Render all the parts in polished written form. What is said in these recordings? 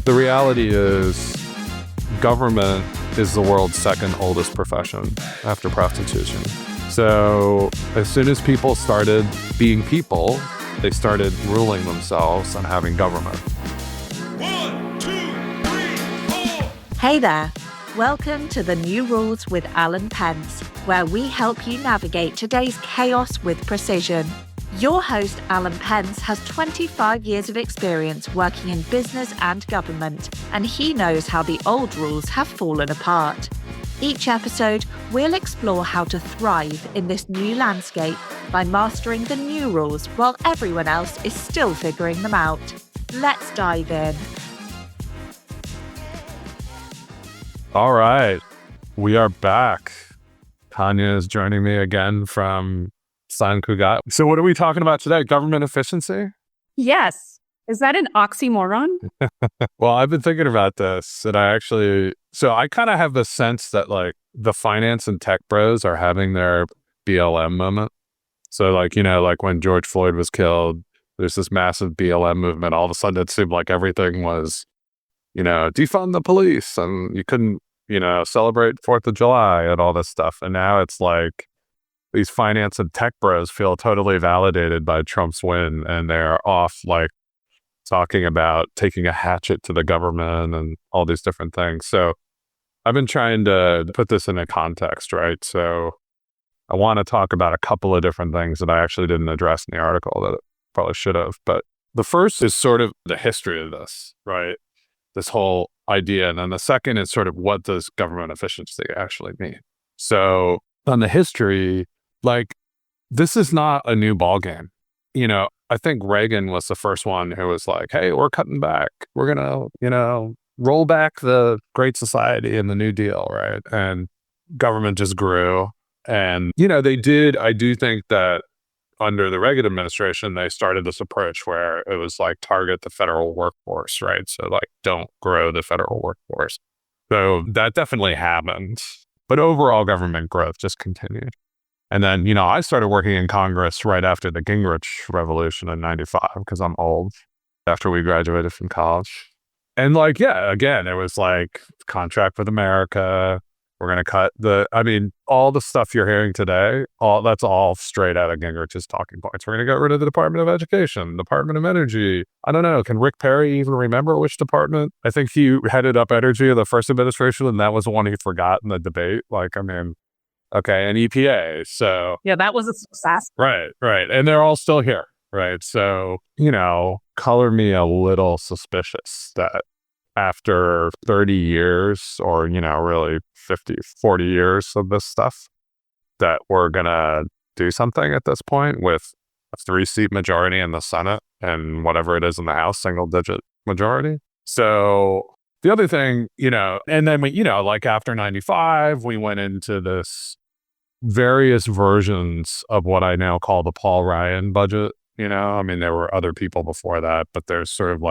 The reality is government is the world's second oldest profession after prostitution. So as soon as people started being people, they started ruling themselves and having government. 1, 2, 3, 4. Hey there. Welcome to The New Rules with Alan Pentz, where we help you navigate today's chaos with precision. Your host, Alan Pentz, has 25 years of experience working in business and government, and he knows how the old rules have fallen apart. Each episode, we'll explore how to thrive in this new landscape by mastering the new rules while everyone else is still figuring them out. Let's dive in. All right, we are back. Tanya is joining me again from San Cugat. So what are we talking about today? Government efficiency? Yes. Is that an oxymoron? Well, I've been thinking about this, and I kind of have the sense that like the finance and tech bros are having their BLM moment. So like when George Floyd was killed, there's this massive BLM movement. All of a sudden it seemed like everything was, defund the police, and you couldn't, celebrate 4th of July and all this stuff. And now it's like these finance and tech bros feel totally validated by Trump's win, and they're off like talking about taking a hatchet to the government and all these different things. So I've been trying to put this in a context, right? So I want to talk about a couple of different things that I actually didn't address in the article that I probably should have. But the first is sort of the history of this, right? This whole idea. And then the second is sort of what does government efficiency actually mean? So on the history, like this is not a new ballgame. I think Reagan was the first one who was like, hey, we're cutting back. We're going to, roll back the Great Society and the New Deal, right? And government just grew. And, they did, I do think that under the Reagan administration, they started this approach where it was like target the federal workforce, right? So like don't grow the federal workforce. So that definitely happened. But overall government growth just continued. And then, I started working in Congress right after the Gingrich Revolution in 95, because I'm old, after we graduated from college. And again, it was like contract with America. We're going to cut all the stuff you're hearing today, that's all straight out of Gingrich's talking points. We're going to get rid of the Department of Education, Department of Energy. I don't know. Can Rick Perry even remember which department? I think he headed up energy in the first administration, and that was the one he forgot in the debate. Okay, and EPA. So Yeah, that was a success. Right. And they're all still here, right? So, color me a little suspicious that after 30 years or, really 50, 40 years of this stuff, that we're going to do something at this point with a 3-seat majority in the Senate and whatever it is in the House, single-digit majority. So the other thing, and then we, after 95, we went into this various versions of what I now call the Paul Ryan budget. There were other people before that, but there's sort of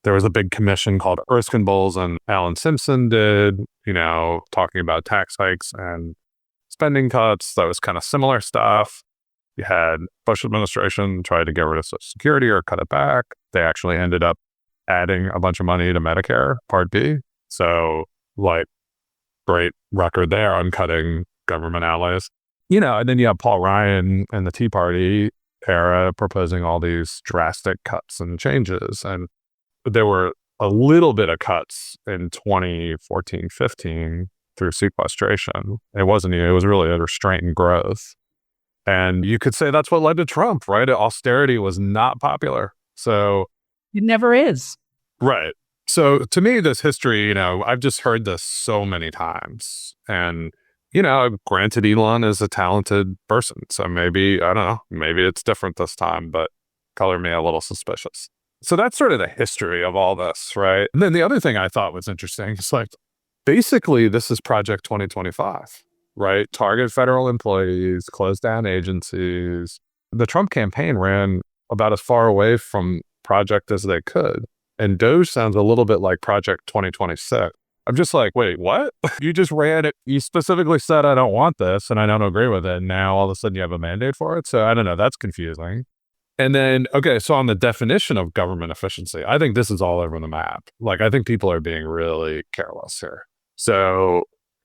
there was a big commission called Erskine Bowles and Alan Simpson did, talking about tax hikes and spending cuts. That was kind of similar stuff. You had Bush administration tried to get rid of Social Security or cut it back. They actually ended up adding a bunch of money to Medicare Part B. So great record there on cutting government outlays. And then you have Paul Ryan and the Tea Party era proposing all these drastic cuts and changes. And there were a little bit of cuts in 2014, 15 through sequestration. It was really a restraint in growth. And you could say that's what led to Trump, right? Austerity was not popular. So It never is. Right. So to me, this history, I've just heard this so many times. And, granted, Elon is a talented person. So maybe, I don't know, maybe it's different this time, but color me a little suspicious. So that's sort of the history of all this, right? And then the other thing I thought was interesting is basically this is Project 2025, right? Target federal employees, close down agencies. The Trump campaign ran about as far away from Project as they could. And Doge sounds a little bit like Project 2026. I'm just like, wait, what? You just ran it. You specifically said, I don't want this and I don't agree with it. And now all of a sudden you have a mandate for it. So I don't know. That's confusing. And then, okay, so on the definition of government efficiency, I think this is all over the map. Like, I think people are being really careless here. So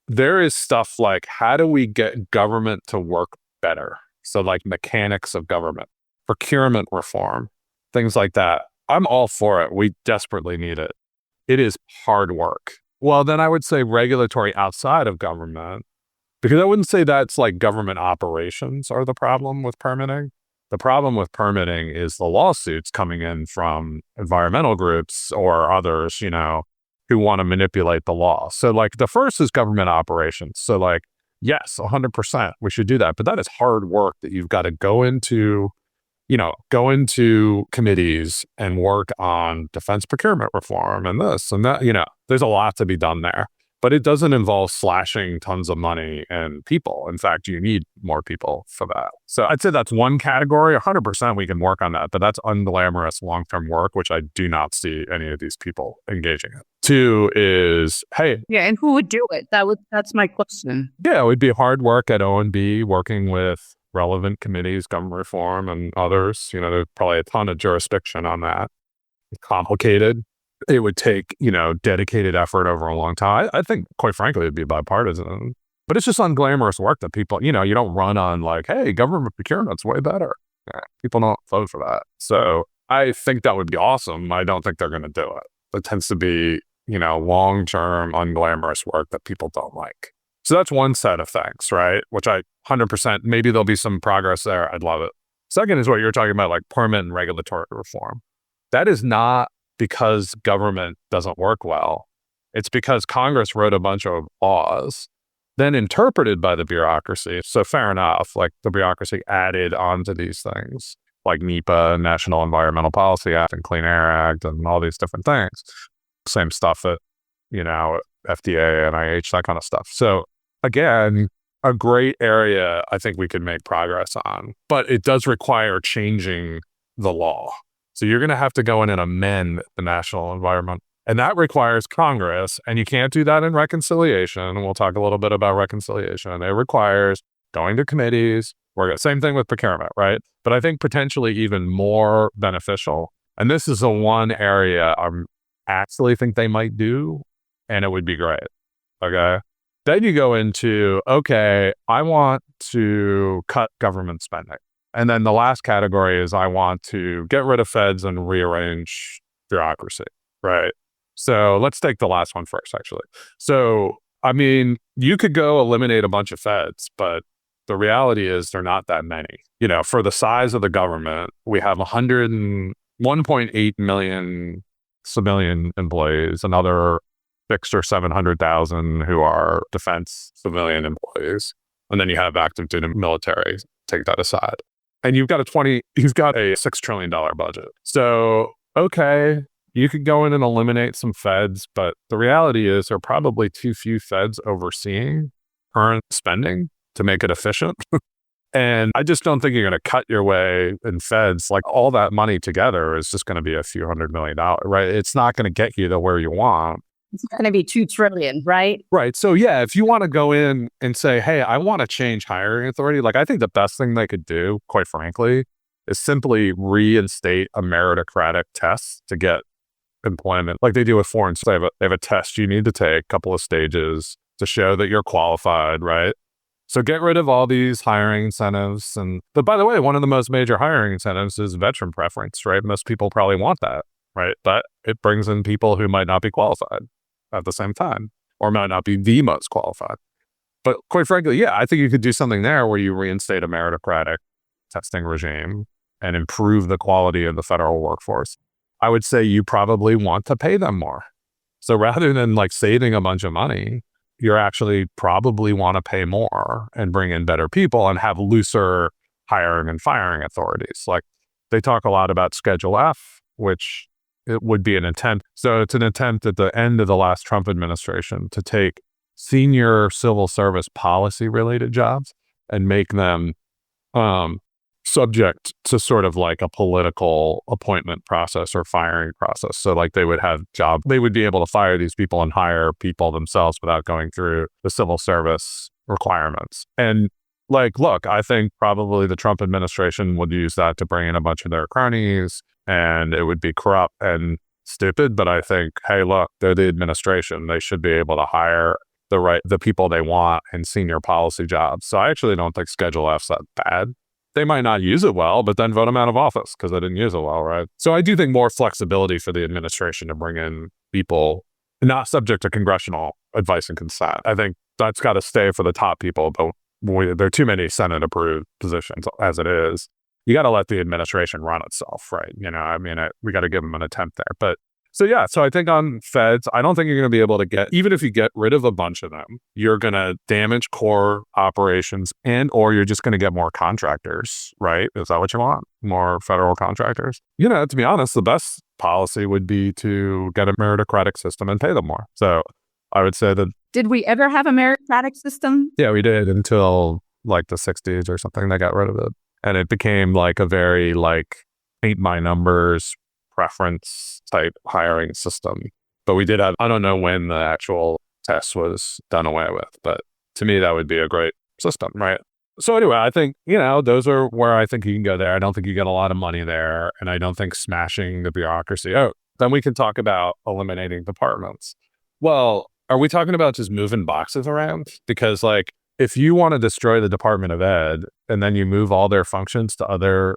there is stuff like, how do we get government to work better? So like mechanics of government, procurement reform, things like that. I'm all for it. We desperately need it. It is hard work. Well, then I would say regulatory outside of government, because I wouldn't say that's like government operations are the problem with permitting. The problem with permitting is the lawsuits coming in from environmental groups or others, who want to manipulate the law. So like the first is government operations. So like, yes, 100%, we should do that. But that is hard work that you've got to go into committees and work on defense procurement reform and this and that. There's a lot to be done there. But it doesn't involve slashing tons of money and people. In fact, you need more people for that. So I'd say that's one category. 100% we can work on that, but that's unglamorous long-term work, which I do not see any of these people engaging in. Two is, hey. Yeah, and who would do it? That's my question. Yeah, it would be hard work at O&B, working with relevant committees, government reform, and others. There's probably a ton of jurisdiction on that. It's complicated. It would take, dedicated effort over a long time. I think, quite frankly, it'd be bipartisan. But it's just unglamorous work that people, you don't run on like, hey, government procurement's way better. People don't vote for that. So I think that would be awesome. I don't think they're going to do it. It tends to be, long-term, unglamorous work that people don't like. So that's one set of things, right? Which I 100%, maybe there'll be some progress there. I'd love it. Second is what you're talking about, like permit and regulatory reform. That is not because government doesn't work well. It's because Congress wrote a bunch of laws, then interpreted by the bureaucracy. So fair enough, like the bureaucracy added onto these things, like NEPA, National Environmental Policy Act, and Clean Air Act, and all these different things. Same stuff at, FDA, NIH, that kind of stuff. So again, a great area I think we could make progress on, but it does require changing the law. So you're going to have to go in and amend the national environment. And that requires Congress. And you can't do that in reconciliation. We'll talk a little bit about reconciliation. It requires going to committees. Same thing with procurement, right? But I think potentially even more beneficial. And this is the one area I actually think they might do. And it would be great. Okay. Then you go into, okay, I want to cut government spending. And then the last category is I want to get rid of feds and rearrange bureaucracy, right? So let's take the last one first, actually. So, you could go eliminate a bunch of feds, but the reality is they're not that many. For the size of the government, we have 1.8 million civilian employees, another 600,000 or 700,000 who are defense civilian employees. And then you have active duty military, take that aside. And you've got a $6 trillion budget. So, okay, you could go in and eliminate some feds, but the reality is there are probably too few feds overseeing current spending to make it efficient. And I just don't think you're going to cut your way in feds. Like all that money together is just going to be a few $100 million, right? It's not going to get you to where you want. It's going to be $2 trillion, right? Right. So yeah, if you want to go in and say, hey, I want to change hiring authority, like I think the best thing they could do, quite frankly, is simply reinstate a meritocratic test to get employment. Like they do with foreign, they have a test you need to take, a couple of stages to show that you're qualified, right? So get rid of all these hiring incentives. But by the way, one of the most major hiring incentives is veteran preference, right? Most people probably want that, right? But it brings in people who might not be qualified at the same time, or might not be the most qualified. But quite frankly, yeah, I think you could do something there where you reinstate a meritocratic testing regime and improve the quality of the federal workforce. I would say you probably want to pay them more. So rather than like saving a bunch of money, you actually probably want to pay more and bring in better people and have looser hiring and firing authorities. Like they talk a lot about Schedule F, which it would be an attempt. So it's an attempt at the end of the last Trump administration to take senior civil service policy related jobs and make them subject to sort of like a political appointment process or firing process. So like they would be able to fire these people and hire people themselves without going through the civil service requirements. And Like, look, I think probably the Trump administration would use that to bring in a bunch of their cronies, and it would be corrupt and stupid. But I think, hey, look, they're the administration. They should be able to hire the people they want in senior policy jobs. So I actually don't think Schedule F's that bad. They might not use it well, but then vote them out of office because they didn't use it well, right? So I do think more flexibility for the administration to bring in people not subject to congressional advice and consent. I think that's got to stay for the top people, but there are too many Senate-approved positions as it is. You got to let the administration run itself, right? We got to give them an attempt there. But so I think on feds, I don't think you're going to be able to even if you get rid of a bunch of them, you're going to damage core operations or you're just going to get more contractors, right? Is that what you want? More federal contractors? To be honest, the best policy would be to get a meritocratic system and pay them more. So I would say that. Did we ever have a meritocratic system? Yeah, we did until like the 60s or something. They got rid of it. And it became like a very paint by numbers preference type hiring system. But we did have, I don't know when the actual test was done away with, but to me, that would be a great system, right? So anyway, I think, those are where I think you can go there. I don't think you get a lot of money there. And I don't think smashing the bureaucracy. Then we can talk about eliminating departments. Well, are we talking about just moving boxes around? Because if you want to destroy the Department of Ed and then you move all their functions to other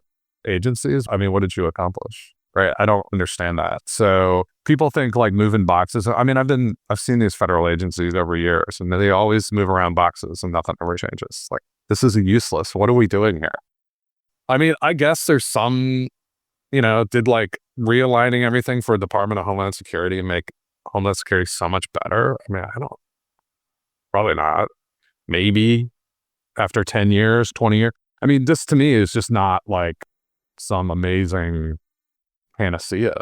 agencies, what did you accomplish? Right? I don't understand that. So people think moving boxes. I've seen these federal agencies over years and they always move around boxes and nothing ever changes. This is useless. What are we doing here? I guess there's some, did realigning everything for Department of Homeland Security and make Homeland Security so much better? Probably not. Maybe after 10 years, 20 years. This to me is just not some amazing panacea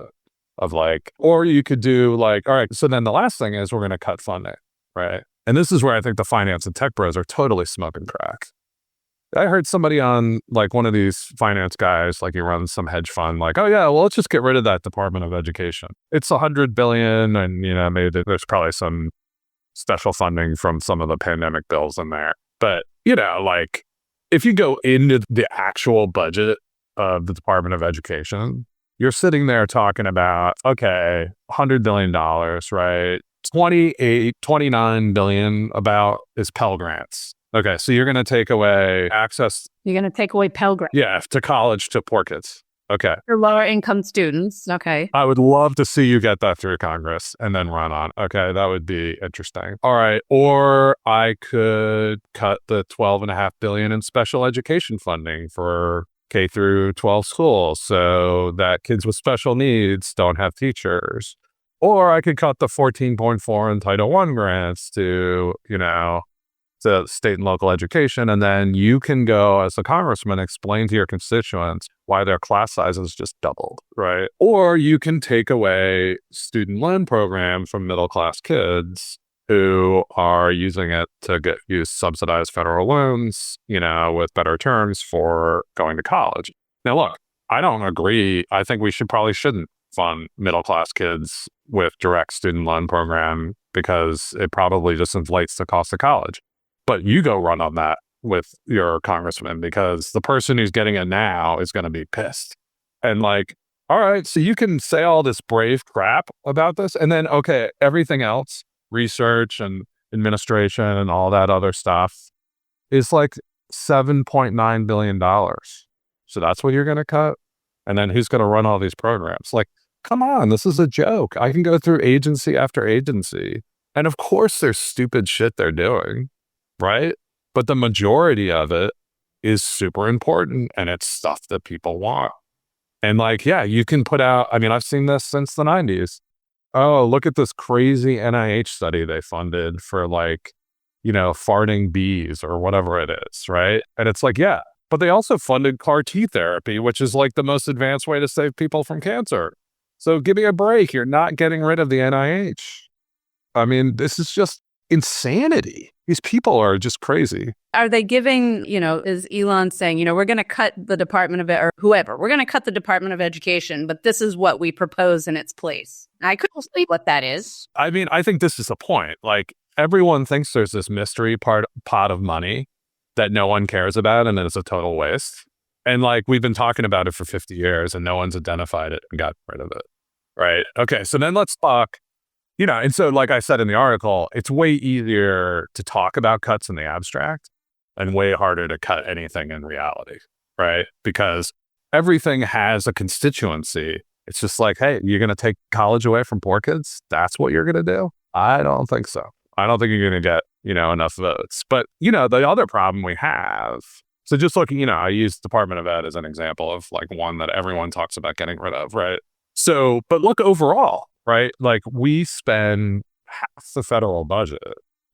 of or you could do all right, so then the last thing is we're going to cut funding, right? And this is where I think the finance and tech bros are totally smoking crack. I heard somebody on one of these finance guys, he runs some hedge fund, oh yeah, well, let's just get rid of that Department of Education. It's $100 billion and, maybe there's probably some special funding from some of the pandemic bills in there. But, if you go into the actual budget of the Department of Education, you're sitting there talking about, okay, $100 billion, right? 29 billion about is Pell Grants. Okay, so you're going to take away access. You're going to take away Pell Grants. Yeah, to college to poor kids. Okay. For lower income students. Okay. I would love to see you get that through Congress and then run on. Okay, that would be interesting. All right. Or I could cut the $12.5 billion in special education funding for K through 12 schools so that kids with special needs don't have teachers. Or I could cut the 14.4 in Title I grants to, to state and local education. And then you can go as a congressman, explain to your constituents why their class sizes just doubled, right? Or you can take away student loan programs from middle-class kids who are using it to use subsidized federal loans, with better terms for going to college. Now, look, I don't agree. I think we probably shouldn't fund middle-class kids with direct student loan program because it probably just inflates the cost of college. But you go run on that with your congressman because the person who's getting it now is going to be pissed. And all right, so you can say all this brave crap about this. And then, okay, everything else, research and administration and all that other stuff is $7.9 billion. So that's what you're going to cut? And then who's going to run all these programs? Come on, this is a joke. I can go through agency after agency. And of course there's stupid shit they're doing, right? But the majority of it is super important and it's stuff that people want. And you can put out, I've seen this since the 90s. Oh, look at this crazy NIH study they funded for farting bees or whatever it is, right? And it's yeah, but they also funded CAR T therapy, which is the most advanced way to save people from cancer. So give me a break. You're not getting rid of the NIH. This is just insanity. These people are just crazy. Are they giving, is Elon saying, we're going to cut the Department of or whoever, we're going to cut the Department of Education, but this is what we propose in its place. I couldn't see what that is. I think this is the point. Everyone thinks there's this mystery pot of money that no one cares about and it's a total waste. And like we've been talking about it for 50 years and no one's identified it and got rid of it. Right. Okay. So then let's talk, and so like I said in the article, it's way easier to talk about cuts in the abstract and way harder to cut anything in reality. Right. Because everything has a constituency. It's just like, hey, you're going to take college away from poor kids? That's what you're going to do? I don't think so. I don't think you're going to get, enough votes. But, the other problem we have, so just looking, I use Department of Ed as an example of like one that everyone talks about getting rid of, right? So, but look overall, right? Like we spend half the federal budget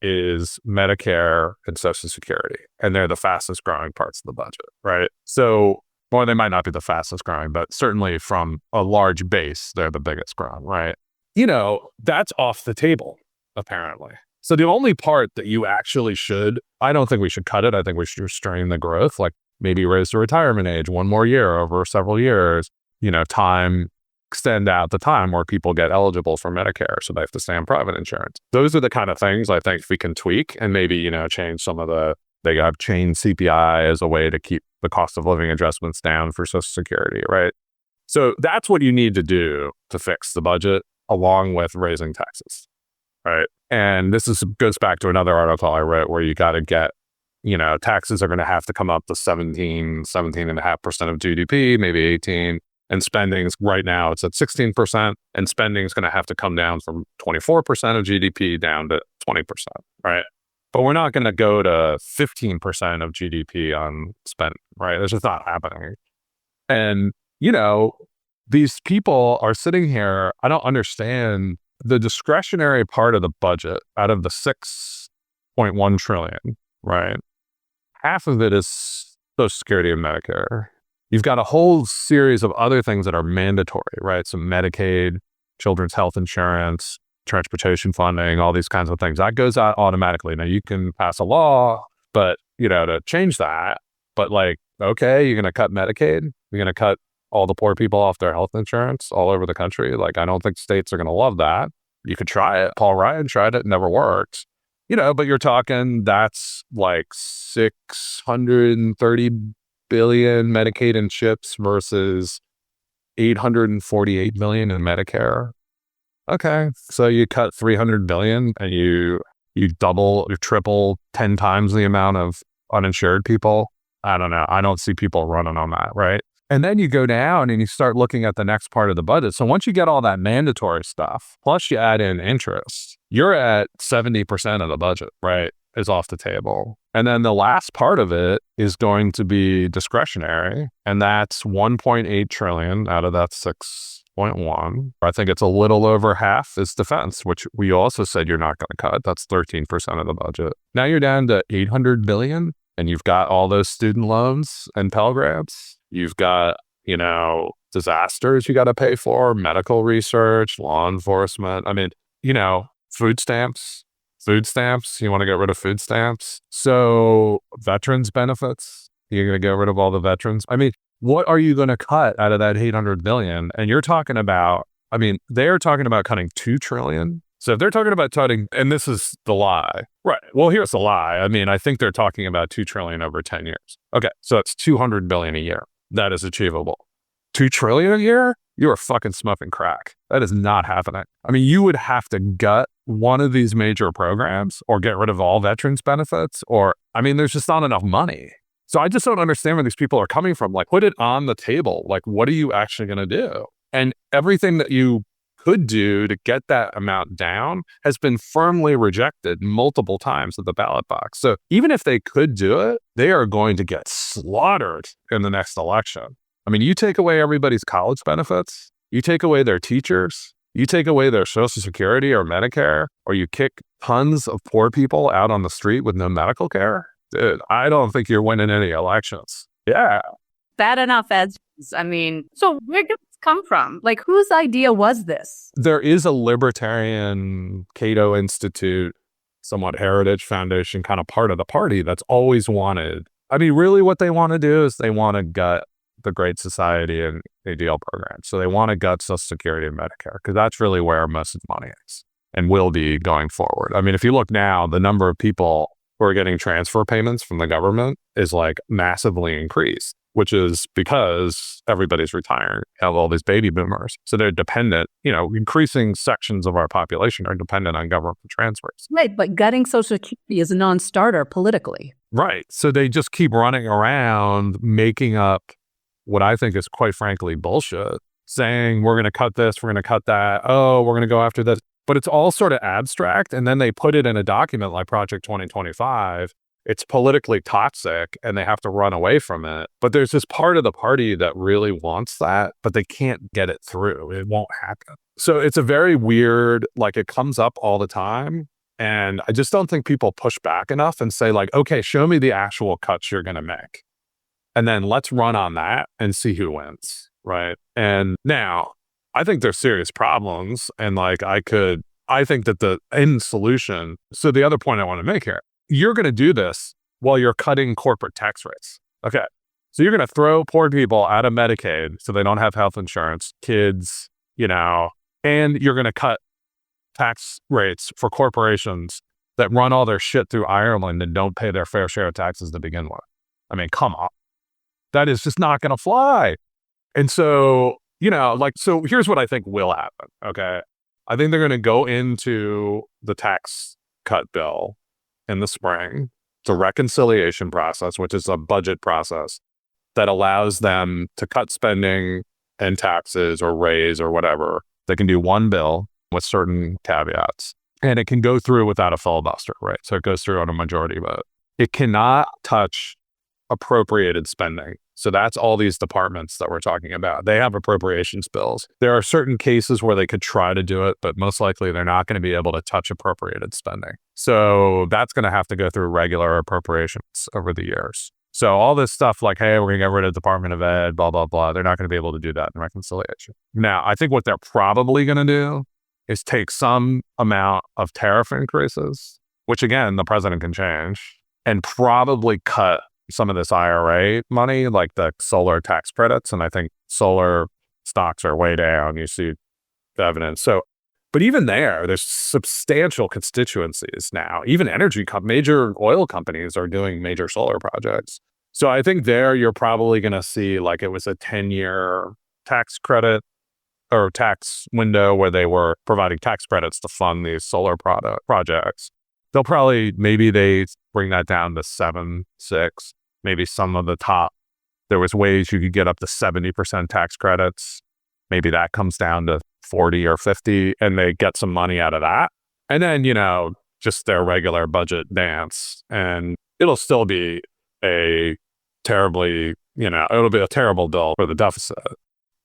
is Medicare and Social Security, and they're the fastest growing parts of the budget, right? So, well, they might not be the fastest growing, but certainly from a large base, they're the biggest growing, right? That's off the table, apparently. So the only part that you actually I don't think we should cut it. I think we should restrain the growth, like maybe raise the retirement age one more year over several years, extend out the time where people get eligible for Medicare. So they have to stay on private insurance. Those are the kind of things I think we can tweak and maybe, change some of they have changed CPI as a way to keep the cost of living adjustments down for Social Security, right? So that's what you need to do to fix the budget along with raising taxes, right? And this goes back to another article I wrote where you got to get, taxes are going to have to come up to 17.5% of GDP, maybe 18. And spending's right now it's at 16%, and spending is going to have to come down from 24% of GDP down to 20%, right? But we're not going to go to 15% of GDP on spend, right? That's just not happening. And, these people are sitting here, I don't understand the discretionary part of the budget out of the 6.1 trillion, right? Half of it is Social Security and Medicare. You've got a whole series of other things that are mandatory, right? So Medicaid, children's health insurance, transportation funding, all these kinds of things. That goes out automatically. Now you can pass a law, but, to change that. But like, okay, you're going to cut Medicaid. You're going to cut all the poor people off their health insurance all over the country. Like, I don't think states are going to love that. You could try it. Paul Ryan tried it. Never worked. But you're talking, that's like 630 billion Medicaid and CHIPS versus 848 million in Medicare. Okay. So you cut 300 billion and you triple 10 times the amount of uninsured people. I don't know. I don't see people running on that, right? And then you go down and you start looking at the next part of the budget. So once you get all that mandatory stuff, plus you add in interest, you're at 70% of the budget, right, is off the table. And then the last part of it is going to be discretionary. And that's 1.8 trillion out of that 6.1. I think it's a little over half is defense, which we also said you're not going to cut. That's 13% of the budget. Now you're down to 800 billion and you've got all those student loans and Pell Grants. You've got, disasters you got to pay for, medical research, law enforcement. I mean, food stamps. You want to get rid of food stamps. So veterans benefits, you're going to get rid of all the veterans. I mean, what are you going to cut out of that 800 billion? And you're talking about, they're talking about cutting 2 trillion. So if they're talking about cutting, and this is the lie, right? Well, here's the lie. I think they're talking about 2 trillion over 10 years. Okay. So it's 200 billion a year. That is achievable. 2 trillion a year? You are fucking smoking crack. That is not happening. You would have to gut one of these major programs or get rid of all veterans benefits there's just not enough money. So I just don't understand where these people are coming from. Like, put it on the table. Like, what are you actually going to do? And everything that you could do to get that amount down has been firmly rejected multiple times at the ballot box. So even if they could do it, they are going to get slaughtered in the next election. You take away everybody's college benefits, you take away their teachers, you take away their Social Security or Medicare, or you kick tons of poor people out on the street with no medical care. Dude, I don't think you're winning any elections. Yeah. Bad enough as, so where did this come from? Like, whose idea was this? There is a libertarian Cato Institute, somewhat Heritage Foundation kind of part of the party that's always wanted. Really what they want to do is they want to gut the Great Society and ADL program. So they want to gut Social Security and Medicare because that's really where most of the money is and will be going forward. If you look now, the number of people who are getting transfer payments from the government is like massively increased, which is because everybody's retiring, have all these baby boomers. So they're dependent, increasing sections of our population are dependent on government transfers. Right, but gutting Social Security is a non-starter politically. Right. So they just keep running around making up what I think is quite frankly bullshit, saying we're going to cut this, we're going to cut that, oh, we're going to go after this. But it's all sort of abstract. And then they put it in a document like Project 2025. It's politically toxic and they have to run away from it. But there's this part of the party that really wants that, but they can't get it through. It won't happen. So it's a very weird, like it comes up all the time. And I just don't think people push back enough and say like, okay, show me the actual cuts you're going to make. And then let's run on that and see who wins. Right. And now I think there's serious problems. And like I think that the end solution. So the other point I want to make here, you're going to do this while you're cutting corporate tax rates. Okay. So you're going to throw poor people out of Medicaid so they don't have health insurance, kids, and you're going to cut tax rates for corporations that run all their shit through Ireland and don't pay their fair share of taxes to begin with. I mean, come on. That is just not going to fly. And so, so here's what I think will happen. Okay. I think they're going to go into the tax cut bill in the spring. It's a reconciliation process, which is a budget process that allows them to cut spending and taxes or raise or whatever. They can do one bill with certain caveats, and it can go through without a filibuster, right? So it goes through on a majority vote. It cannot touch appropriated spending. So that's all these departments that we're talking about. They have appropriations bills. There are certain cases where they could try to do it, but most likely they're not going to be able to touch appropriated spending. So that's going to have to go through regular appropriations over the years. So all this stuff like, hey, we're going to get rid of Department of Ed, blah, blah, blah. They're not going to be able to do that in reconciliation. Now, I think what they're probably going to do is take some amount of tariff increases, which again, the president can change, and probably cut some of this IRA money, like the solar tax credits. And I think solar stocks are way down. You see the evidence. So, but even there's substantial constituencies now. Even major oil companies are doing major solar projects. So I think you're probably going to see like it was a 10-year tax credit or tax window where they were providing tax credits to fund these solar projects. They'll probably, maybe they bring that down to 7, 6. Maybe some of the top, there was ways you could get up to 70% tax credits. Maybe that comes down to 40 or 50 and they get some money out of that. And then, just their regular budget dance. And it'll still be a terrible bill for the deficit.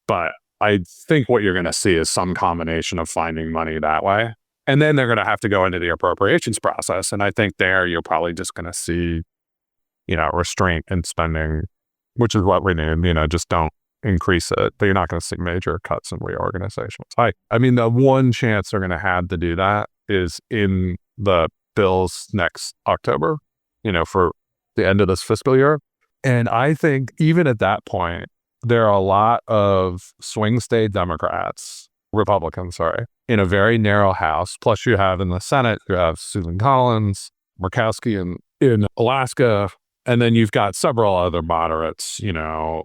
But I think what you're going to see is some combination of finding money that way. And then they're going to have to go into the appropriations process. And I think you're probably just going to see restraint in spending, which is what we need, just don't increase it, but you're not going to see major cuts and reorganizations. I mean, the one chance they're going to have to do that is in the bills next October, for the end of this fiscal year. And I think even at that point, there are a lot of swing state Republicans, in a very narrow House. Plus you have in the Senate, you have Susan Collins, Murkowski in Alaska. And then you've got several other moderates,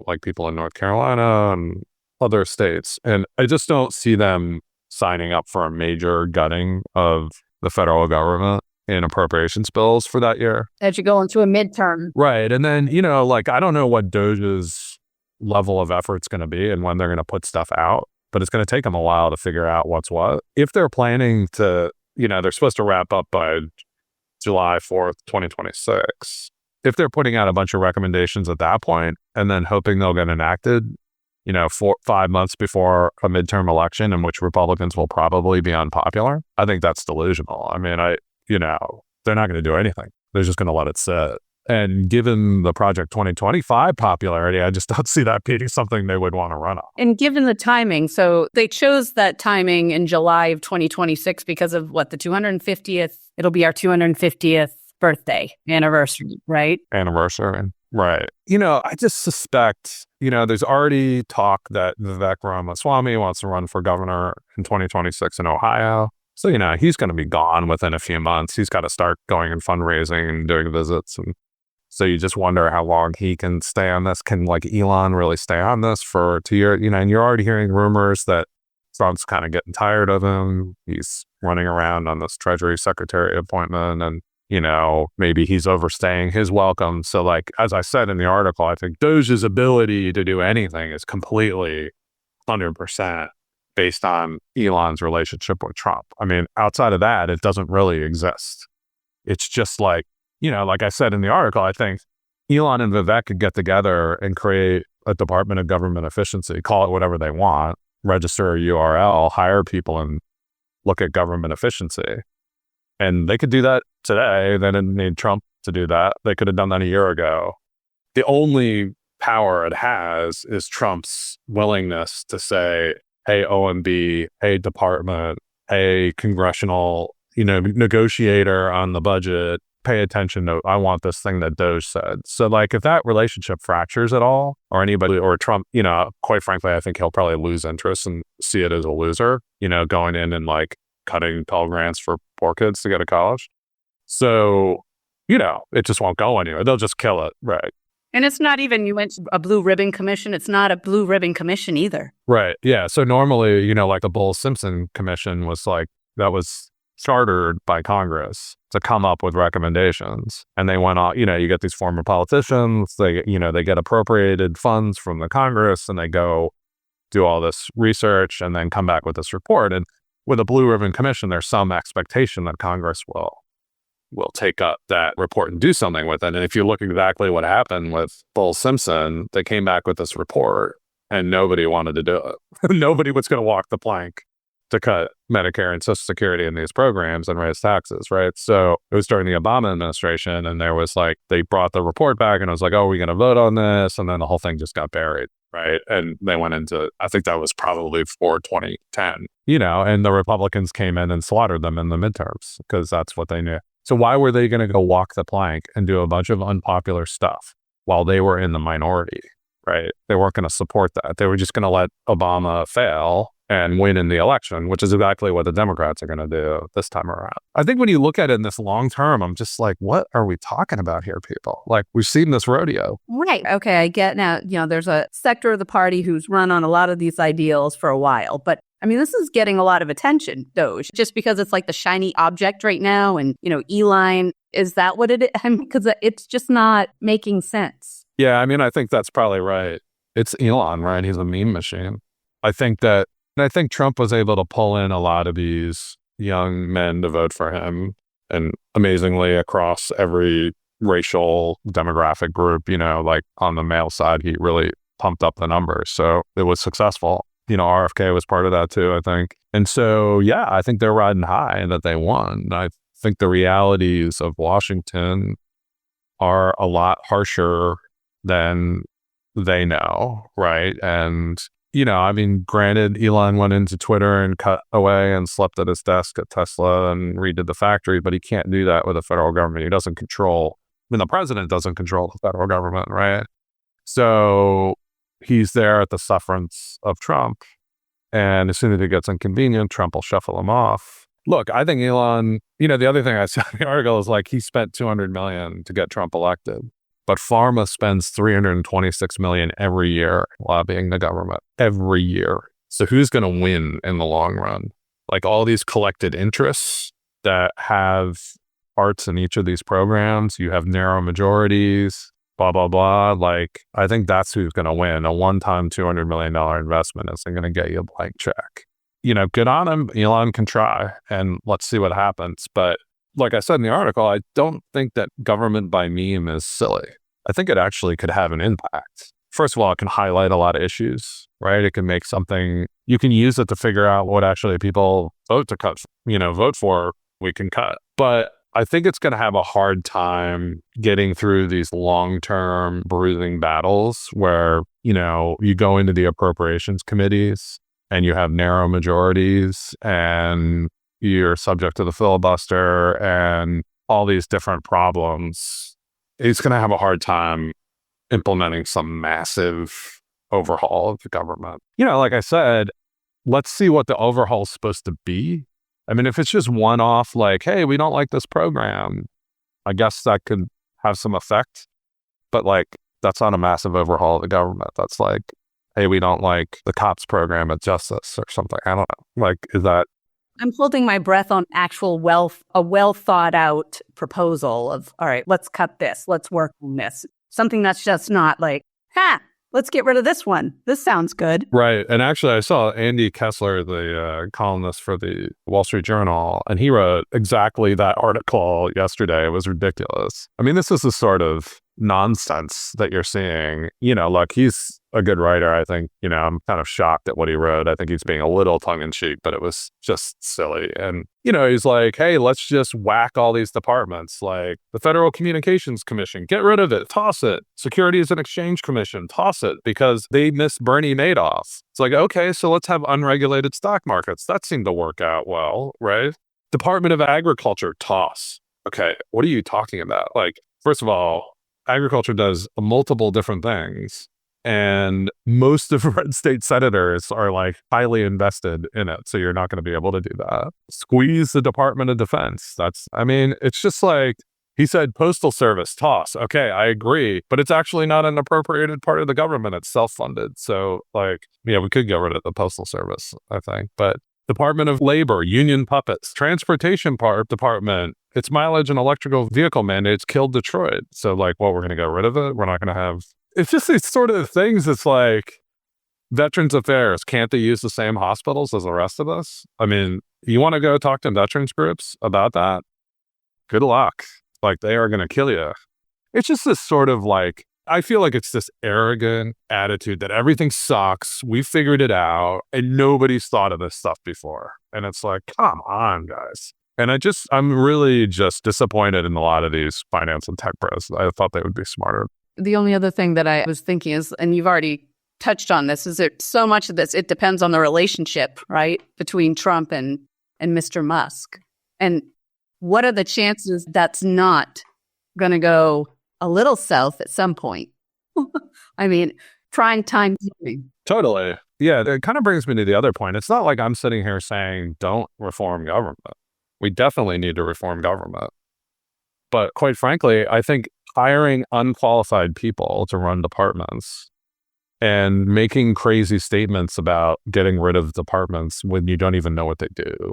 like people in North Carolina and other states. And I just don't see them signing up for a major gutting of the federal government in appropriations bills for that year. As you go into a midterm. Right. And then, I don't know what DOJ's level of effort's going to be and when they're going to put stuff out, but it's going to take them a while to figure out what's what. If they're planning to, they're supposed to wrap up by July 4th, 2026. If they're putting out a bunch of recommendations at that point and then hoping they'll get enacted, 5 months before a midterm election in which Republicans will probably be unpopular, I think that's delusional. I mean, they're not going to do anything. They're just going to let it sit. And given the Project 2025 popularity, I just don't see that being something they would want to run on. And given the timing, so they chose that timing in July of 2026 because of the 250th, it'll be our 250th birthday anniversary, right? Anniversary, right. I just suspect, there's already talk that Vivek Ramaswamy wants to run for governor in 2026 in Ohio. So, he's going to be gone within a few months. He's got to start going and fundraising and doing visits. And so you just wonder how long he can stay on this. Can Elon really stay on this for 2 years? And you're already hearing rumors that Trump's kind of getting tired of him. He's running around on this Treasury Secretary appointment and, maybe he's overstaying his welcome. So as I said in the article, I think Doge's ability to do anything is completely 100% based on Elon's relationship with Trump. I mean, outside of that, it doesn't really exist. It's just like I said in the article, I think Elon and Vivek could get together and create a Department of Government Efficiency, call it whatever they want, register a URL, hire people and look at government efficiency. And they could do that today. They didn't need Trump to do that. They could have done that a year ago. The only power it has is Trump's willingness to say, hey, OMB, hey, department, hey, congressional, negotiator on the budget, pay attention to, I want this thing that Doge said. So if that relationship fractures at all, or anybody, or Trump, quite frankly, I think he'll probably lose interest and see it as a loser, going in and cutting Pell Grants for poor kids to go to college. So, it just won't go anywhere. They'll just kill it. Right. And it's not even, you mentioned a blue ribbon commission. It's not a blue ribbon commission either. Right. Yeah. So normally, the Bowles-Simpson commission was that was chartered by Congress to come up with recommendations. And they went on, you get these former politicians, they get appropriated funds from the Congress and they go do all this research and then come back with this report. And with a blue ribbon commission, there's some expectation that Congress will take up that report and do something with it. And if you look exactly what happened with Bowles-Simpson, they came back with this report and nobody wanted to do it. Nobody was going to walk the plank to cut Medicare and Social Security in these programs and raise taxes, right? So it was during the Obama administration and there was they brought the report back and it was oh, are we going to vote on this? And then the whole thing just got buried, right? And they went into, I think that was probably for 2010, and the Republicans came in and slaughtered them in the midterms because that's what they knew. So why were they going to go walk the plank and do a bunch of unpopular stuff while they were in the minority, right? They weren't going to support that. They were just going to let Obama fail and win in the election, which is exactly what the Democrats are going to do this time around. I think when you look at it in this long term, I'm just what are we talking about here, people? We've seen this rodeo. Right. Okay, I get now, there's a sector of the party who's run on a lot of these ideals for a while, but I mean, this is getting a lot of attention, Doge, just because it's the shiny object right now. And, Elon, is that what it is? I mean, because it's just not making sense. Yeah, I mean, I think that's probably right. It's Elon, right? He's a meme machine. I think Trump was able to pull in a lot of these young men to vote for him. And amazingly, across every racial demographic group, on the male side, he really pumped up the numbers. So it was successful. RFK was part of that too, I think. And so, yeah, I think they're riding high and that they won. I think the realities of Washington are a lot harsher than they know, right? And, I mean, granted, Elon went into Twitter and cut away and slept at his desk at Tesla and redid the factory, but he can't do that with the federal government. He doesn't control, the president doesn't control the federal government, right? So he's there at the sufferance of Trump. And as soon as it gets inconvenient, Trump will shuffle him off. Look, I think Elon, the other thing I said in the article is he spent $200 million to get Trump elected. But pharma spends $326 million every year lobbying the government, every year. So who's going to win in the long run? All these collected interests that have parts in each of these programs, you have narrow majorities, blah, blah, blah. I think that's who's going to win. A one-time $200 million investment isn't going to get you a blank check. Good on him. Elon can try and let's see what happens. But like I said in the article, I don't think that government by meme is silly. I think it actually could have an impact. First of all, it can highlight a lot of issues, right? It can make something, you can use it to figure out what actually people vote for, we can cut. But I think it's going to have a hard time getting through these long-term bruising battles where, you go into the appropriations committees and you have narrow majorities and you're subject to the filibuster and all these different problems. It's going to have a hard time implementing some massive overhaul of the government. Like I said, let's see what the overhaul is supposed to be I mean, if it's just one-off, like, hey, we don't like this program, I guess that could have some effect. But like, that's not a massive overhaul of the government. That's like, hey, we don't like the cops program at Justice or something. I don't know. Like, is that? I'm holding my breath on a well thought out proposal of, all right, let's cut this. Let's work on this. Something that's just not like, let's get rid of this one. This sounds good. Right. And actually, I saw Andy Kessler, the columnist for the Wall Street Journal, and he wrote exactly that article yesterday. It was ridiculous. I mean, this is the sort of nonsense that you're seeing. Look, he's a good writer. I think, I'm kind of shocked at what he wrote. I think he's being a little tongue-in-cheek, but it was just silly. And, he's like, hey, let's just whack all these departments, like the Federal Communications Commission, get rid of it, toss it. Securities and Exchange Commission, toss it, because they missed Bernie Madoff. It's like, okay, so let's have unregulated stock markets. That seemed to work out well, right? Department of Agriculture, toss. Okay, what are you talking about? Like, first of all, agriculture does multiple different things. And most of red state senators are like highly invested in it. So you're not going to be able to do that. Squeeze the Department of Defense. It's just like, he said Postal Service, toss. Okay, I agree. But it's actually not an appropriated part of the government. It's self-funded. So like, we could get rid of the Postal Service, I think. But Department of Labor, union puppets. Transportation Department, its mileage and electrical vehicle mandates killed Detroit. So like, we're going to get rid of it? We're not going to have... It's just these sort of things. It's like Veterans Affairs. Can't they use the same hospitals as the rest of us? I mean, you want to go talk to veterans groups about that? Good luck. Like, they are going to kill you. It's just this sort of like, I feel like it's this arrogant attitude that everything sucks. We figured it out and nobody's thought of this stuff before. And it's like, come on, guys. And I'm really just disappointed in a lot of these finance and tech pros. I thought they would be smarter. The only other thing that I was thinking is, and you've already touched on this, is that so much of this, it depends on the relationship, right, between Trump and Mr. Musk. And what are the chances that's not going to go a little south at some point? I mean, trying time. Totally. Yeah, it kind of brings me to the other point. It's not like I'm sitting here saying, don't reform government. We definitely need to reform government. But quite frankly, I think hiring unqualified people to run departments and making crazy statements about getting rid of departments when you don't even know what they do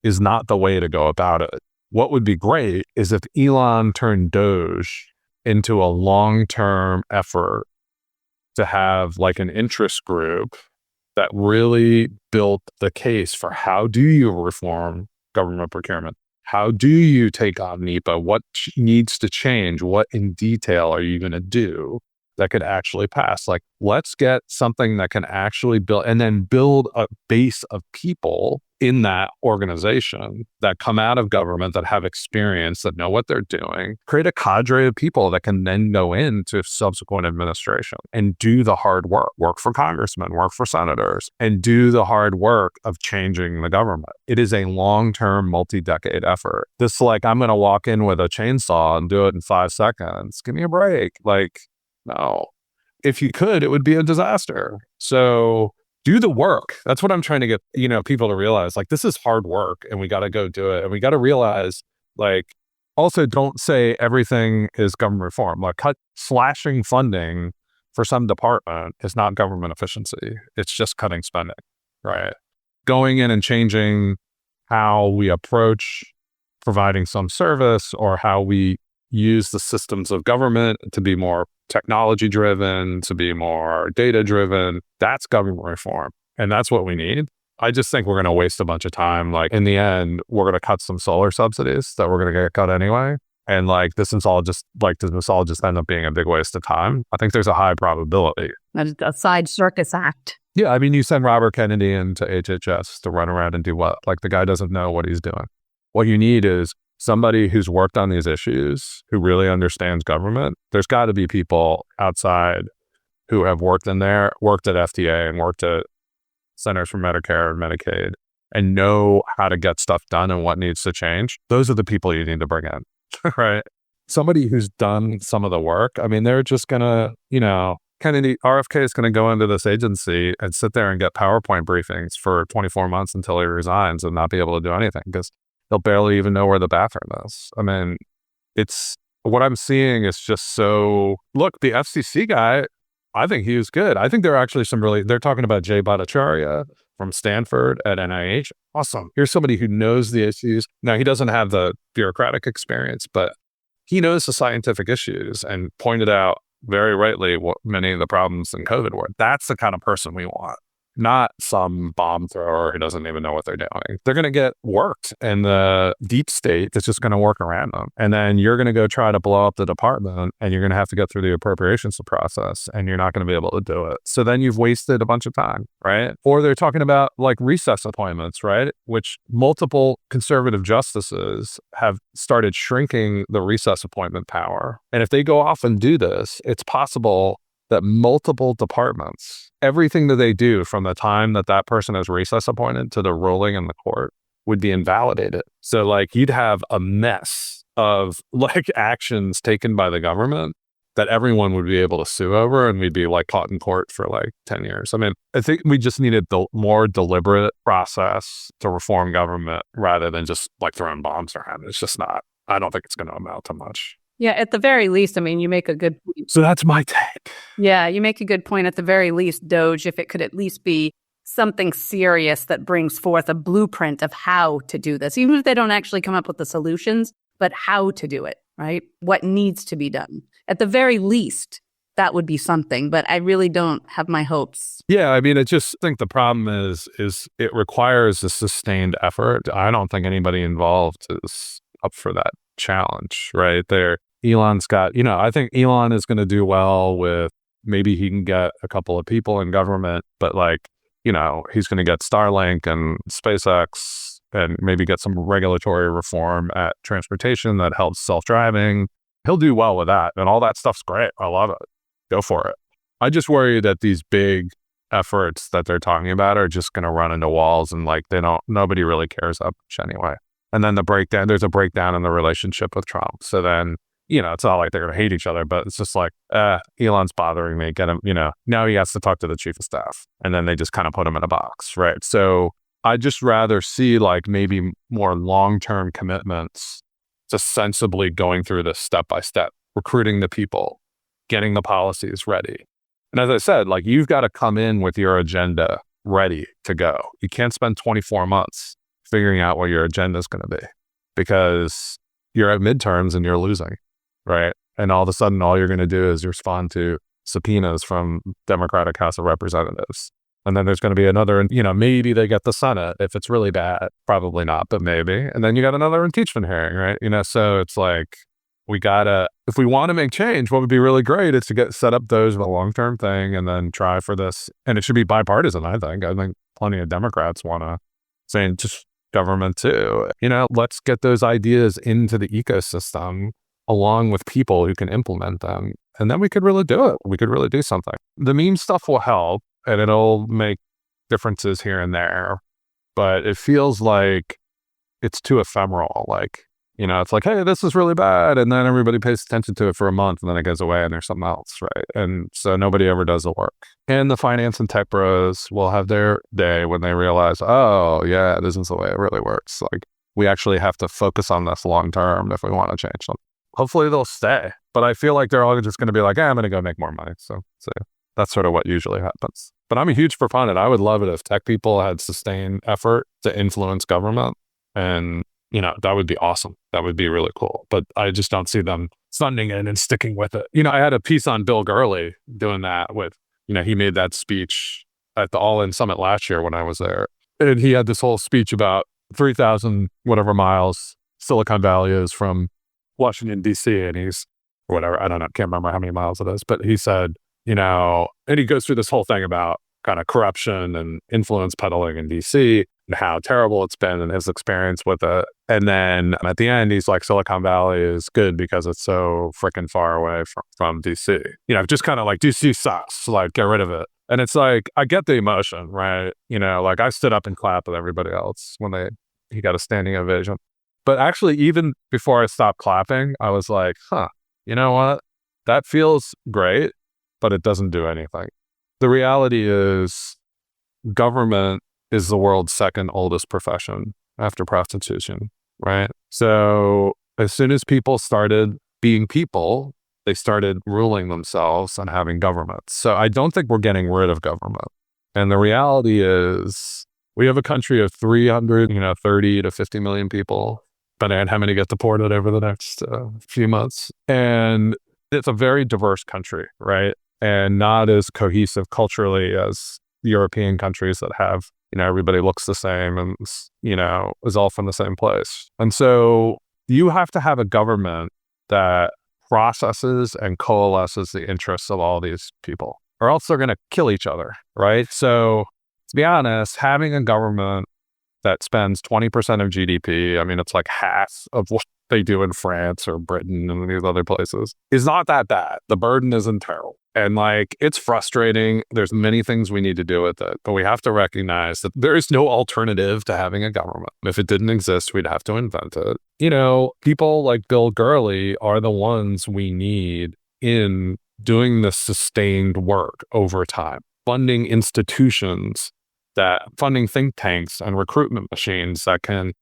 is not the way to go about it. What would be great is if Elon turned Doge into a long-term effort to have like an interest group that really built the case for how do you reform government procurement? How do you take on NEPA? What needs to change? What in detail are you going to do that could actually pass? Like, let's get something that can actually build, and then build a base of people in that organization that come out of government, that have experience, that know what they're doing. Create a cadre of people that can then go into subsequent administration and do the hard work for congressmen, work for senators, and do the hard work of changing the government. It is a long-term, multi-decade effort. This, like, I'm going to walk in with a chainsaw and do it in 5 seconds. Give me a break. Like, no. If you could, it would be a disaster. So do the work. That's what I'm trying to get, people to realize. Like, this is hard work and we got to go do it. And we got to realize, like, also don't say everything is government reform. Like, slashing funding for some department is not government efficiency. It's just cutting spending, right? Going in and changing how we approach providing some service or how we use the systems of government to be more technology driven, to be more data driven. That's government reform. And that's what we need. I just think we're going to waste a bunch of time. Like, in the end, we're going to cut some solar subsidies that we're going to get cut anyway. And like, does this all just end up being a big waste of time? I think there's a high probability. A side circus act. Yeah. I mean, you send Robert Kennedy into HHS to run around and do what? Like, the guy doesn't know what he's doing. What you need is somebody who's worked on these issues, who really understands government. There's got to be people outside who have worked in there, worked at FDA and worked at Centers for Medicare and Medicaid, and know how to get stuff done and what needs to change. Those are the people you need to bring in, right? Somebody who's done some of the work. I mean, they're just going to, RFK is going to go into this agency and sit there and get PowerPoint briefings for 24 months until he resigns and not be able to do anything because he'll barely even know where the bathroom is. I mean, it's what I'm seeing is just so. Look, the FCC guy, I think he was good. I think there are actually they're talking about Jay Bhattacharya from Stanford at NIH. Awesome. Here's somebody who knows the issues. Now, he doesn't have the bureaucratic experience, but he knows the scientific issues and pointed out very rightly what many of the problems in COVID were. That's the kind of person we want, not some bomb thrower who doesn't even know what they're doing. They're going to get worked, and the deep state is just going to work around them. And then you're going to go try to blow up the department, and you're going to have to get through the appropriations process, and you're not going to be able to do it. So then you've wasted a bunch of time, right? Or they're talking about like recess appointments, right? Which multiple conservative justices have started shrinking the recess appointment power. And if they go off and do this, it's possible that multiple departments, everything that they do from the time that that person is recess appointed to the ruling in the court would be invalidated. So like you'd have a mess of like actions taken by the government that everyone would be able to sue over, and we'd be like caught in court for like 10 years. I mean, I think we just needed the more deliberate process to reform government rather than just like throwing bombs around. It's just not, I don't think it's going to amount to much. Yeah, at the very least, I mean, you make a good point. So that's my take. Yeah, you make a good point. At the very least, Doge, if it could at least be something serious that brings forth a blueprint of how to do this, even if they don't actually come up with the solutions, but how to do it, right? What needs to be done. At the very least, that would be something, but I really don't have my hopes. Yeah, I mean, I just think the problem is it requires a sustained effort. I don't think anybody involved is up for that challenge, right? Elon's got, I think Elon is going to do well with, maybe he can get a couple of people in government, but like, he's going to get Starlink and SpaceX and maybe get some regulatory reform at transportation that helps self-driving. He'll do well with that. And all that stuff's great. I love it. Go for it. I just worry that these big efforts that they're talking about are just going to run into walls, and like nobody really cares that much anyway. And then there's a breakdown in the relationship with Trump. So then, it's not like they're going to hate each other, but it's just like, Elon's bothering me. Get him, now he has to talk to the chief of staff. And then they just kind of put him in a box, right? So I'd just rather see like maybe more long-term commitments to sensibly going through this step by step, recruiting the people, getting the policies ready. And as I said, like you've got to come in with your agenda ready to go. You can't spend 24 months figuring out what your agenda is going to be, because you're at midterms and you're losing, right? And all of a sudden, all you're going to do is respond to subpoenas from Democratic House of Representatives. And then there's going to be another, maybe they get the Senate if it's really bad. Probably not, but maybe. And then you got another impeachment hearing, right? So it's like, if we want to make change, what would be really great is to set up those with a long-term thing and then try for this. And it should be bipartisan, I think. I think plenty of Democrats want to say just government too. Let's get those ideas into the ecosystem along with people who can implement them. And then we could really do it. We could really do something. The meme stuff will help and it'll make differences here and there, but it feels like it's too ephemeral. Like, it's like, hey, this is really bad. And then everybody pays attention to it for a month and then it goes away and there's something else, right? And so nobody ever does the work. And the finance and tech bros will have their day when they realize, oh, yeah, this is the way it really works. Like, we actually have to focus on this long term if we want to change something. Hopefully they'll stay. But I feel like they're all just going to be like, I'm going to go make more money. So that's sort of what usually happens. But I'm a huge proponent. I would love it if tech people had sustained effort to influence government. And that would be awesome. That would be really cool. But I just don't see them funding it and sticking with it. I had a piece on Bill Gurley doing that with, he made that speech at the All In Summit last year when I was there. And he had this whole speech about 3,000 whatever miles Silicon Valley is from Washington, D.C. And he's, whatever, I don't know, can't remember how many miles it is. But he said, and he goes through this whole thing about kind of corruption and influence peddling in D.C. and how terrible it's been and his experience with it. And then at the end, he's like, Silicon Valley is good because it's so freaking far away from DC. Just kind of like, DC sucks, like, get rid of it. And it's like, I get the emotion, right? Like I stood up and clapped with everybody else when he got a standing ovation. But actually, even before I stopped clapping, I was like, you know what? That feels great. but it doesn't do anything. The reality is government is the world's second oldest profession after prostitution, right? So as soon as people started being people, they started ruling themselves and having governments. So I don't think we're getting rid of government. And the reality is we have a country of 330 to 50 million people, depending on how many get deported over the next few months. And it's a very diverse country, right? And not as cohesive culturally as European countries that have, everybody looks the same and, is all from the same place. And so you have to have a government that processes and coalesces the interests of all these people, or else they're going to kill each other, right? So to be honest, having a government that spends 20% of GDP, it's like half of what they do in France or Britain and these other places, is not that bad. The burden isn't terrible. And it's frustrating. There's many things we need to do with it, but we have to recognize that there is no alternative to having a government. If it didn't exist, we'd have to invent it. People like Bill Gurley are the ones we need in doing the sustained work over time, funding institutions, funding think tanks and recruitment machines that can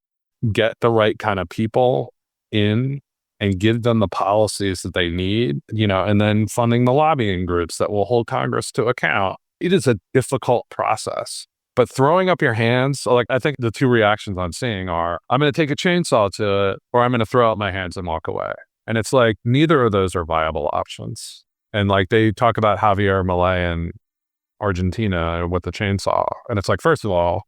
get the right kind of people in and give them the policies that they need, and then funding the lobbying groups that will hold Congress to account. It is a difficult process, but throwing up your hands, I think the two reactions I'm seeing are, I'm going to take a chainsaw to it, or I'm going to throw up my hands and walk away. And it's neither of those are viable options. And they talk about Javier Milei in Argentina with the chainsaw. And it's first of all,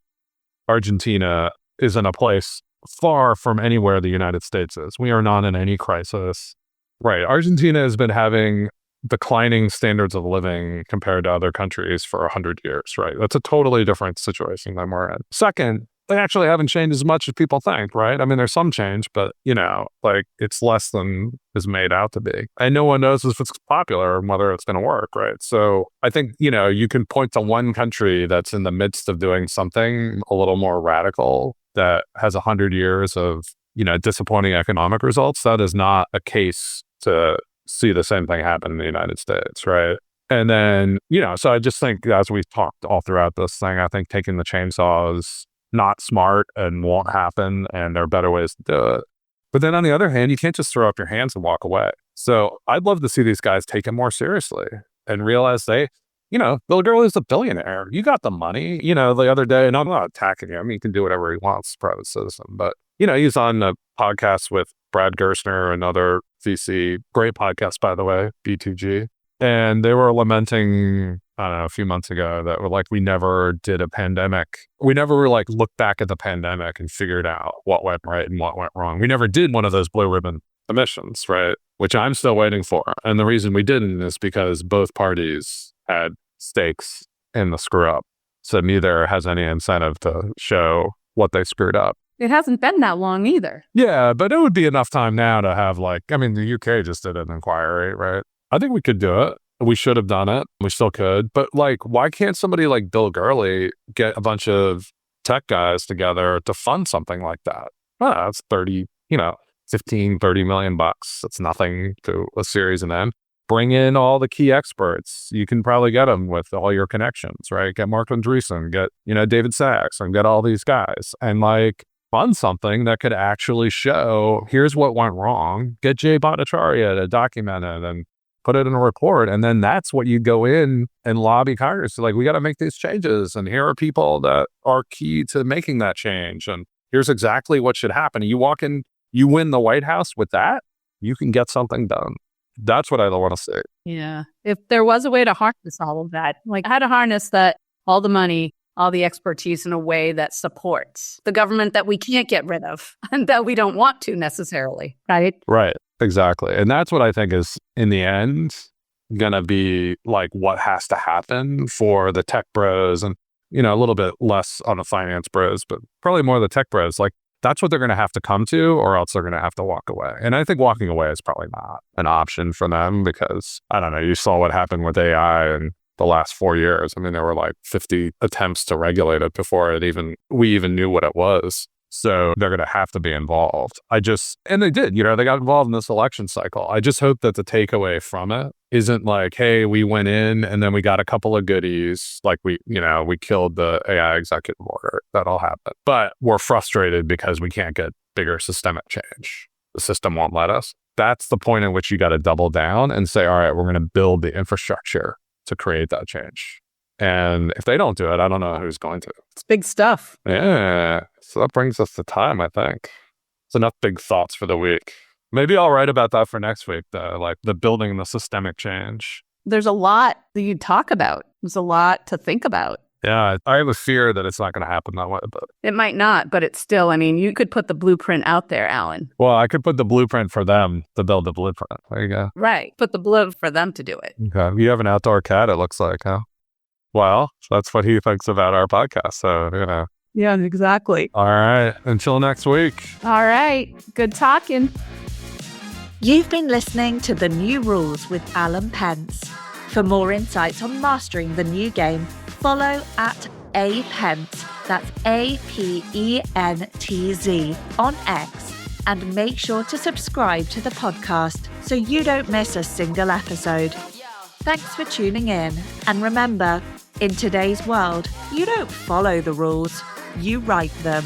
Argentina is in a place far from anywhere the United States is. We are not in any crisis. Right. Argentina has been having declining standards of living compared to other countries for 100 years, right? That's a totally different situation than we're in. Second, they actually haven't changed as much as people think, right? There's some change, but, it's less than is made out to be. And no one knows if it's popular and whether it's going to work, right? So I think, you can point to one country that's in the midst of doing something a little more radical that has 100 years of, disappointing economic results. That is not a case to see the same thing happen in the United States, right? And then, so I just think, as we've talked all throughout this thing, I think taking the chainsaw is not smart and won't happen, and there are better ways to do it. But then on the other hand, you can't just throw up your hands and walk away. So I'd love to see these guys take it more seriously and realize Bill Gurley's a billionaire. You got the money. The other day, and I'm not attacking him. He can do whatever he wants, private citizen. But, he's on a podcast with Brad Gerstner, another VC, great podcast, by the way, B2G. And they were lamenting, I don't know, a few months ago that were we never did a pandemic. We never looked back at the pandemic and figured out what went right and what went wrong. We never did one of those blue ribbon emissions, right? Which I'm still waiting for. And the reason we didn't is because both parties had stakes in the screw up. So neither has any incentive to show what they screwed up. It hasn't been that long either. Yeah, but it would be enough time now to have the UK just did an inquiry, right? I think we could do it. We should have done it. We still could. But why can't somebody like Bill Gurley get a bunch of tech guys together to fund something like that? Well, that's 15, 30 million bucks. That's nothing to a series of them. Bring in all the key experts. You can probably get them with all your connections, right? Get Mark Andreessen, get, David Sachs, and get all these guys. And fund something that could actually show, here's what went wrong. Get Jay Bhattacharya to document it and put it in a report. And then that's what you go in and lobby Congress. We got to make these changes. And here are people that are key to making that change. And here's exactly what should happen. You walk in, you win the White House with that, you can get something done. That's what I want to see. Yeah. If there was a way to harness all of that, how to harness that, all the money, all the expertise in a way that supports the government that we can't get rid of and that we don't want to necessarily, right? Right. Exactly. And that's what I think is, in the end, going to be what has to happen for the tech bros and, a little bit less on the finance bros, but probably more the tech bros. That's what they're going to have to come to, or else they're going to have to walk away. And I think walking away is probably not an option for them because, I don't know, you saw what happened with AI in the last 4 years. There were 50 attempts to regulate it before we even knew what it was. So they're going to have to be involved. And they did, they got involved in this election cycle. I just hope that the takeaway from it isn't like, hey, we went in and then we got a couple of goodies. Like we killed the AI executive order. That all happened. But we're frustrated because we can't get bigger systemic change. The system won't let us. That's the point at which you got to double down and say, all right, we're going to build the infrastructure to create that change. And if they don't do it, I don't know who's going to. It's big stuff. Yeah. So that brings us to time, I think. It's enough big thoughts for the week. Maybe I'll write about that for next week, though, like the building the systemic change. There's a lot that you talk about. There's a lot to think about. Yeah, I have a fear that it's not going to happen that way. But It might not, but it's still, I mean, you could put the blueprint out there, Alan. well, I could put the blueprint for them to build the blueprint. There you go. Right. Put the blueprint for them to do it. Okay. You have an outdoor cat, it looks like, huh? Well, that's what he thinks about our podcast. So, Yeah, exactly. All right. Until next week. All right. Good talking. You've been listening to The New Rules with Alan Pentz. For more insights on mastering the new game, follow at @Pentz, that's APENTZ, on X, and make sure to subscribe to the podcast so you don't miss a single episode. Thanks for tuning in, and remember, in today's world, you don't follow the rules, you write them.